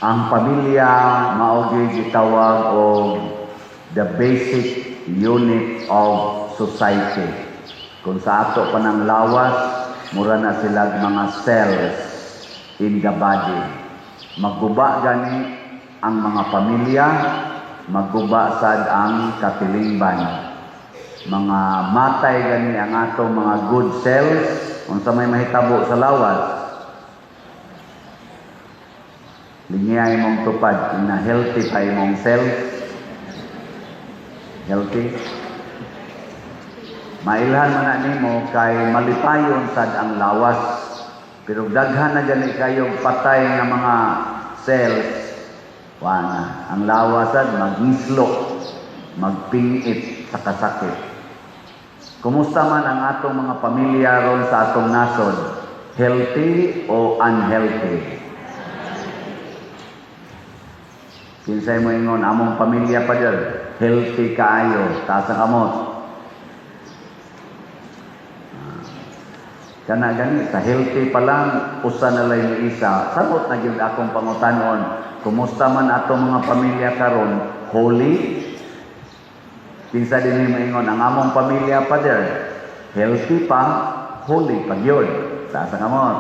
Ang pamilya mao gyud gitawag og the basic unit of society. Kung sa ato pa ng lawas, mura na sila mga cells in the body. Magguba gani ang mga pamilya, magguba sad ang katilingban. Mga matay gani ang ato mga good cells, unsa may mahitabo sa lawas. Linya imong tupad, na healthy pa imong cells. Healthy. Mailhan man na nimo kay malipayon sad ang lawas. Pero daghan na gani kayong patay nga mga cells. Wana, ang lawas sad magislo, magpingit sa kasakit. Kumusta man ang atong mga pamilya ron sa atong nasod? Healthy o unhealthy? Kinsay mo ingon, among pamilya pa dyan, healthy kaayo, taas ang kamot. Kana gani, sa healthy pa lang, usa na lang yung isa. Sabot na yun akong pangutanon, kumusta man atong mga pamilya karon, holy? Kinsa din mo ingon, ang among pamilya pa dyan, healthy pa, holy pa yun. Taas ang kamot.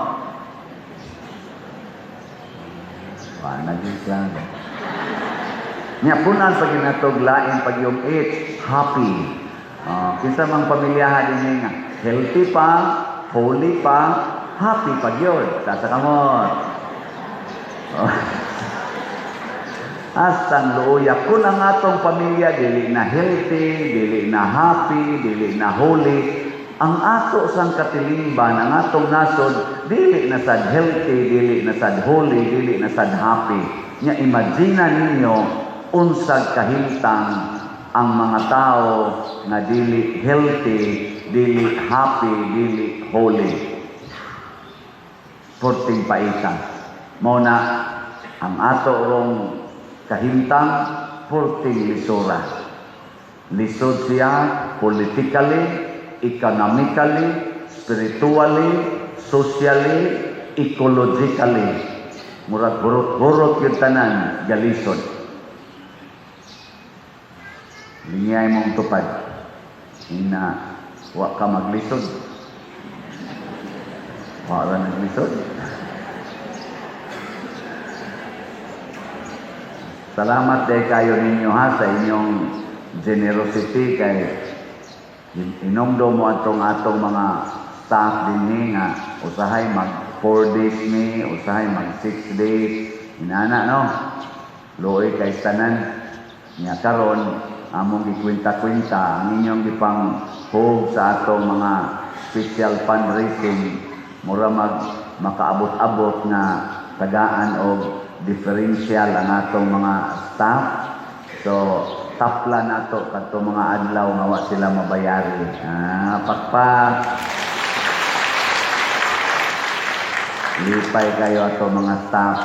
Naging lang. Nya punan pag inatog lain pag yung it happy. Kinsa mang pamilyahan din nga healthy pa, holy pa, happy pa gyud. Sa kamot. Asang luoya kun ang atong pamilya dili na healthy, dili na happy, dili na holy, ang ato sang katilingban, ang atong nasod dili na sad healthy, dili na sad holy, dili na sad happy. Nya imagine ninyo unsag kahimtang ang mga tao nga dili healthy, dili happy, dili holy. Porting paisa. Mao na ang ato rong kahimtang porting lisura. Lisod siya politically, economically, spiritually, socially, ecologically. Murag hurot-hurot yung tanan galisod. Linyay mong tupad. Ina, wa ka maglisod. Wa ka naglisod. Salamat day kayo ninyo ha sa inyong generosity kay inomdo mo atong mga staff din nga usahay mag 4 days ni, usahay mag 6 days. Inana no. Luoy kay tanan nya karon among gikwenta-kwenta ang inyong gipang hug sa atong mga special fundraising mura makaabot-abot na tagaan og differential ang atong mga staff. So tapla nato kadto mga adlaw nga wa sila mabayari. Pakpak. Lipay kayo ato mga staff.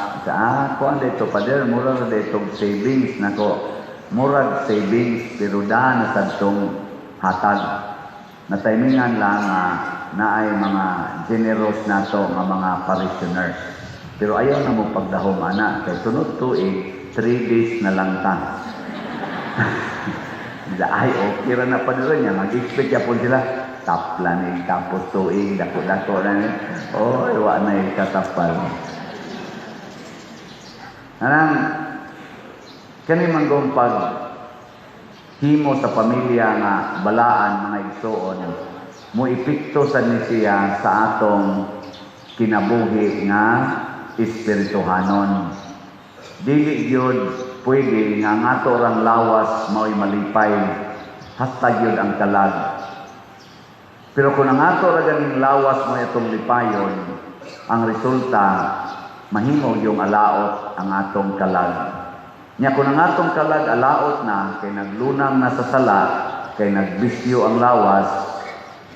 Kuan dito pader mura na dito savings nako. Murag savings pero daan na sadtong hatag. Natimingan lang na ay mga generous nato nga mga parishioners. Pero ayaw na mo pagdahom ana kay sunod tuig 3 days na lang ta. Ay okay ra na pa niya mag-expect ya po sila tapla ni tapos tuig dako-dako na ni. Wa na ikatapal. Anang kani manggong pag himo sa pamilya nga balaan mga igsoon mo epekto sa siya sa atong kinabuhi nga espirituhanon. Dili gyud pwede nga ngato rang lawas mao'y malipay hasta gyud ang kalag. Pero kung ang ato ra ganing lawas mo itong lipayon, ang resulta mahimo yung alaot ang atong kalag. Nya kung ang atong kalag alaot na kay naglunang na sa sala, kay nagbisyo ang lawas,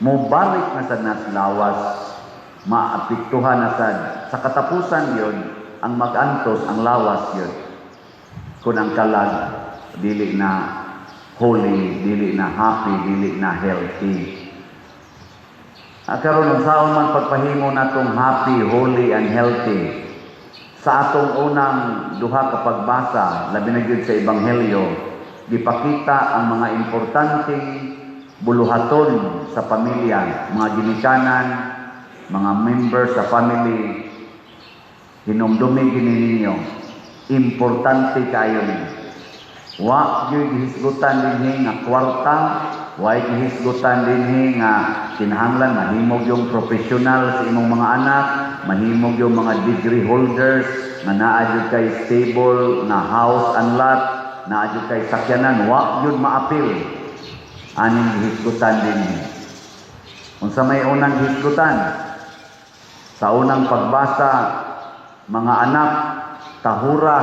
mubalik na sad nas lawas, maapektuhan na sad. Sa katapusan yon ang magantos ang lawas yon. Kung ang kalag dili na holy, dili na happy, dili na healthy. Karon unsaon man pagpahimo natong happy, holy and healthy. Sa atong unang duha ka pagbasa, labi na gyud sa Ebanghelyo, gipakita ang mga importanteng buluhaton sa pamilya, mga ginikanan, mga members sa family, hinumdumi gini ninyo. Importante kayo ni. Wa gyud gihisgutan dinhi nga kwarta, wa gihisgutan dinhi nga kinahanglan mahimog yung professional sa imong mga anak, mahimog yung mga degree holders nga naa gyud kay stable na house and lot, naa gyud kay sakyanan, wa gyud maapil. Aning gihisgutan dinhi. Unsa may unang gihisgutan? Sa unang pagbasa, mga anak, tahura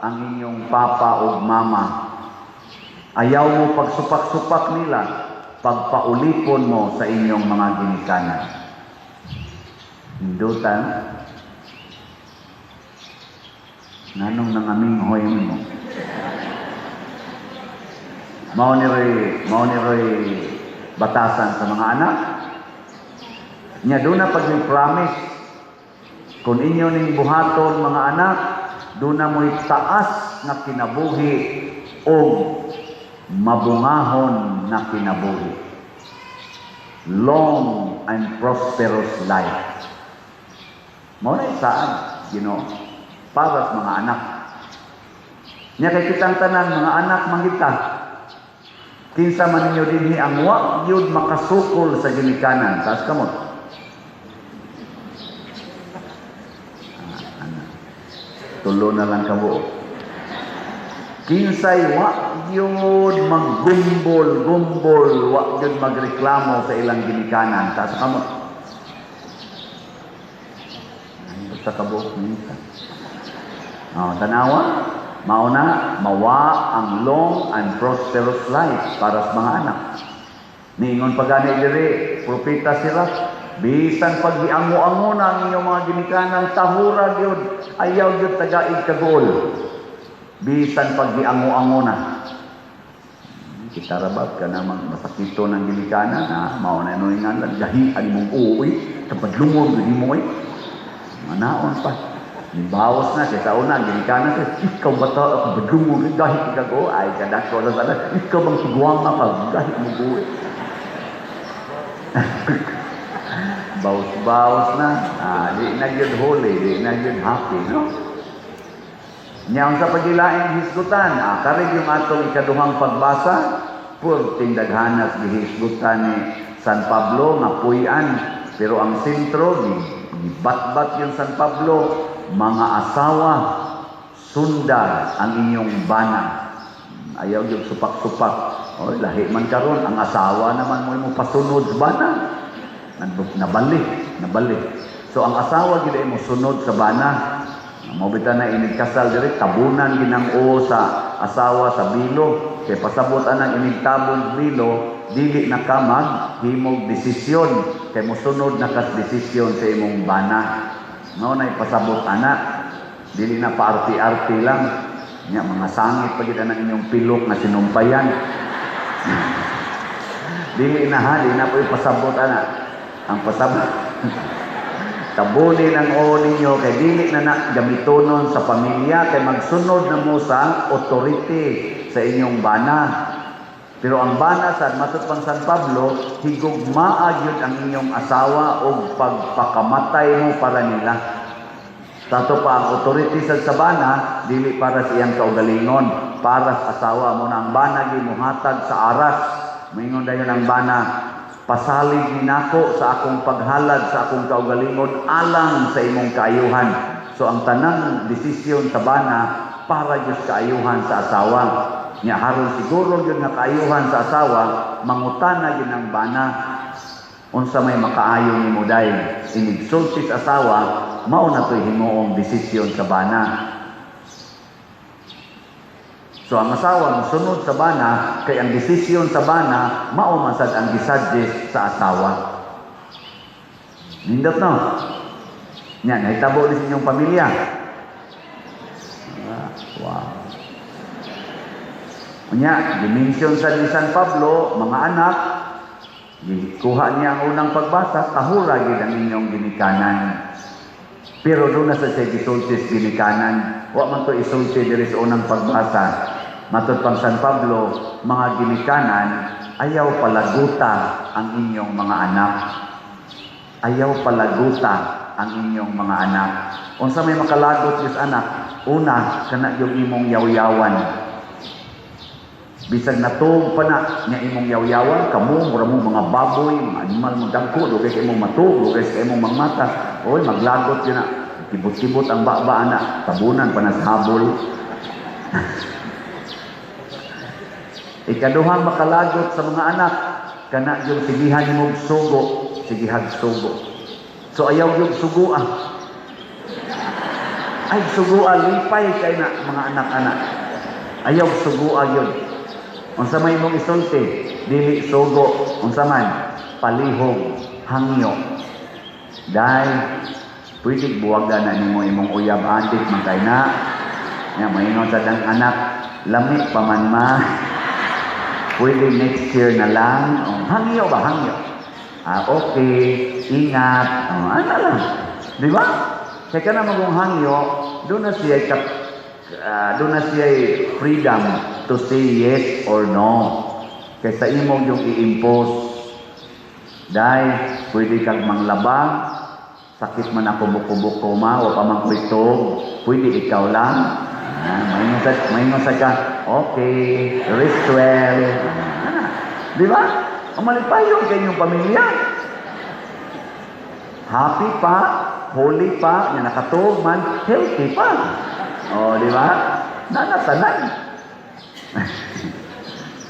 ang inyong papa o mama. Ayaw mo pagsupak-supak nila, pagpaulipon mo sa inyong mga ginikanan. Hindutan, nanong nangaming hoy mo. Mao ni Roy batasan sa mga anak. Nya doon na pag promise kung inyo ning buhaton mga anak, doon na mo'y taas na kinabuhi o mabungahon na kinabuhi. Long and prosperous life. Mao na saan, para sa mga anak. Nya kay kitang tanan mga anak manggita. Kinsa man ninyo dinhi ang wa gyud makasukol sa ginikanan, taas kamot. Tulo na lang kamo. Kinsay wa gyud maggumbol, wa gyud magreklamo sa ilang ginikanan, taas kamot. Basta kabo minsan. Tanawa, mauna, mawa ang long and prosperous life para sa mga anak. Niingon pa gani diri, propeta sila, bisan pag giango-ango na ang inyong mga ginikanan, tahura gyud, ayaw gyud tagaig kagol. Bisan pag giango-ango na. Kita rabat ka namang masakito ng ginikanan, mauna no nga gahian mong uwi, kapag lumon gid mo manaon pa. Bawas na sa una, ginikanan ka, ikaw ba ito, ako badlong mo, gahit ka ko, ay kadako na sana, ikaw bang tiguang ka, gahit mo ko. Bawas na, di na yun holy, di na yun happy, no? Niyang sa pagilaing hisgutan, karig yung atong ikaduhang pagbasa, pur tindaghanas gihisgutan ni San Pablo, nga puyan, pero ang sentro, gibat-bat yung San Pablo, mga asawa, sunda ang inyong bana. Ayaw yung supak-supak. O, lahi man karon ang asawa naman mo pasunod sa bana. Nabalik. So, ang asawa gila mo sunod sa bana. Mabita na inigkasal diri, tabunan ginang-o sa asawa sa bilo. Kaya pasabutan ang inigtabon bilo, dili na kamag, himog desisyon. Kaya musunod na kas desisyon sa imong bana. No, na ipasabot anak, dili na paarti-arti lang. Nya mga sangit pa gid ang inyong pilok na sinumpayan. Dili na po ipasabot anak. Ang pasabot tabunin ang o ninyo kay dili na gamitonon sa pamilya kay magsunod na mo sa authority sa inyong bana. Pero ang bana sa matod pang San Pablo, higugmaa gyud ang inyong asawa og pagpakamatay mo para nila. Tato pa ang authority sa bana, dili para sa iyang kaugalingon, para sa asawa mo na ang bana gimuhatag sa aras. Moingon dayon ang bana, pasalig ni nako sa akong paghalad sa akong kaugalingon alang sa imong kaayuhan. So ang tanang desisyon sa bana para gyud kaayuhan sa asawa. Nya haron siguro yun nga kaayuhan sa asawa, mangutana yun ang bana, unsa may makaayo ni mo dahil inigsulti sa asawa, mao na to'y himuong desisyon sa bana. So ang asawa musunod sa bana, kay ang desisyon sa bana, mao man sad ang gisuggest sa asawa. Nindot no? Nya, nahitabo din sa inyong pamilya. Wow. Nya, dimension sa ni San Pablo, mga anak, kuha niya ang unang pagbasa, tahura gid ang inyong ginikanan. Pero doon na sa siya gisulti sa ginikanan. Wa man to isulti diri sa unang pagbasa. Matod pang San Pablo, mga ginikanan, ayaw palaguta ang inyong mga anak. Ayaw palaguta ang inyong mga anak. Unsa may makalagot is anak, una, kana yung imong yaw-yawan. Bisag natug pa na nga imong yaw-yawan, kamo, mura mo mga baboy, mga animal mo dagko, lugay ka imong matug, lugay ka imong mangmata. Oy, maglagot yun na. Kibot-kibot ang baba na, tabunan pa na sa habol. Ikaduhang makalagot sa mga anak, kana yung sigihan mo sugo, sigihag sugo. So ayaw yung sugo Ay sugo lipay kay na mga anak-anak. Ayaw sugo yun. Unsa may mong isulti, dili sugo, unsa man palihog, hangyo. Dahil pwede buwagan na nimo imong uyab adik man kay na. Nya maingon sa dang anak, lamig pa man ma. Pwede next year na lang. Hangyo ba? Hangyo. Okay. Ingat. Ano lang. Di ba? Kaya ka na magong hangyo, doon na siya freedom to say yes or no. Kaysa imong yung i-impose. Dahil pwede kang manglabang, sakit man ako buko-buko ma, o pa man kuitog, pwede ikaw lang. May sa ka, okay, rest well. Di ba? Umalipayon kayo yung pamilya. Happy pa, holy pa, na nakatog man, healthy pa. O, di ba? Nanatanan.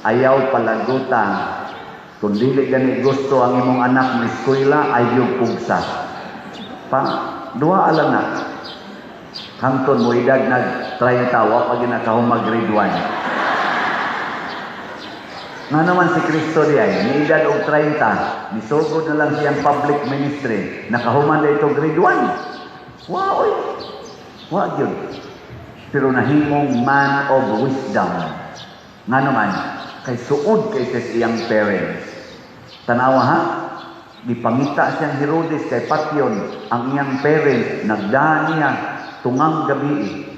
Ayaw palagutan. Kung dili gani gusto ang imong anak mo eskwela, ayaw pugsa. Dua ala na. Hangtod mo edad nag-30, wa pa ginakahumag grade 1. Nga naman si Kristo di ay, ni edad og 30, nisugod na lang siyang public ministry, nakahuman na ito grade 1. Wow, oy. Wa yun. Pero nahimong man of wisdom. Nga naman, kay suod kay sa iyang parents. Tanawa ha? Gipangita siyang Herodes kay Patyon, ang iyang parents, nagdaan niya tungang gabi.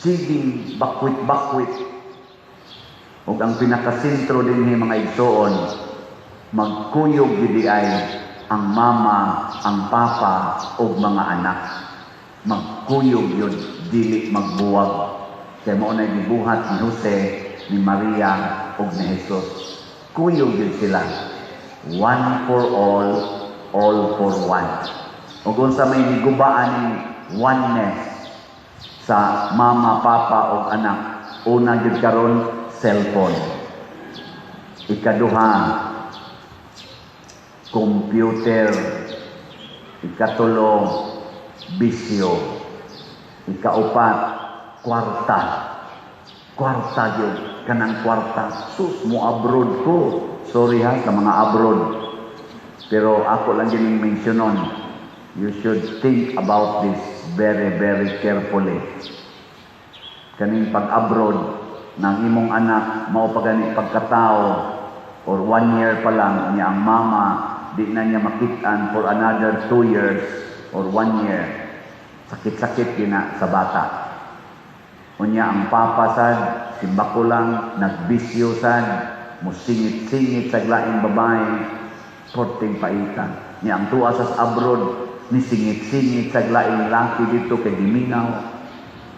Siging bakwit-bakwit. O ang pinakasentro din mga igsoon, magkuyog gidi ay ang mama, ang papa, o mga anak. Magkuyog yun, dili magbuwag. Kaya mo na gibuhat ni Jose, ni Maria, o ni Jesus. Kuyog yun sila. One for all for one. O kung sa may nigubaan ng oneness sa mama, papa, o anak, una yun karon cellphone. Ikaduha, computer. Ikatulo, bisyo. Ikaupat, kwarta. Kwarta yun. Kanang kwarta. Sus, mo abroad ko. Sorry ha, sa mga abroad. Pero ako lang yun yung mentionon. You should think about this very, very carefully. Kaning pag-abroad, ng imong anak, mao pa gani pagkatao, or 1 year pa lang, niya ang mama, di na niya makitaan for another 2 years, or 1 year. Sakit-sakit gina sa bata. Unya ang papa sad, simbako lang, nagbisyo sad, musingit-singit sa glaing babae, porting paitan. Niya ang tuwa sa abroad, ni singit-singit sa glaing laki dito kay Diminaw,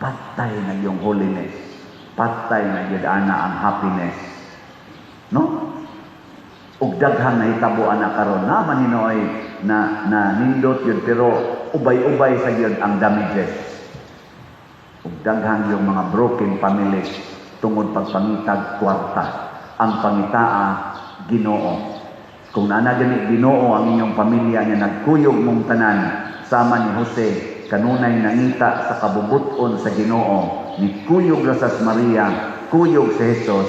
patay na yung holiness. Patay na yun ana ang happiness. No? Ug daghang nahitabo ana karon na maninoy na nindot yun pero ubay-ubay sa yun ang damages. Ug daghang yung mga broken families tungod pagpangitag kwarta. Ang pangitaa Ginoo. Kung naana gani Ginoo ang inyong pamilya nga nagkuyog mong tanan sama ni Jose kanunay nangita sa kabubuton sa Ginoo ni kuyog rasas Maria, kuyog si Jesus,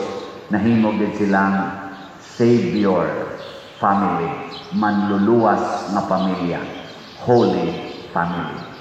nahimog din silang Savior family, manluluwas na pamilya, holy family.